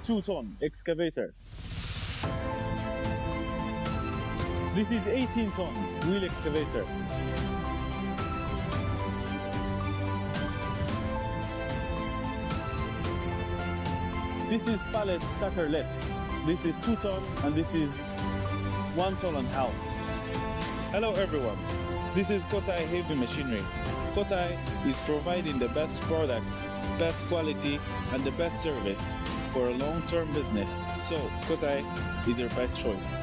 22-ton excavator. This is 18-ton wheel excavator. This is pallet stacker lift. This is 2 ton and this is 1 ton and half. Hello everyone, this is KOTAI Heavy Machinery. KOTAI is providing the best products, best quality and the best service for a long-term business. So KOTAI is your best choice.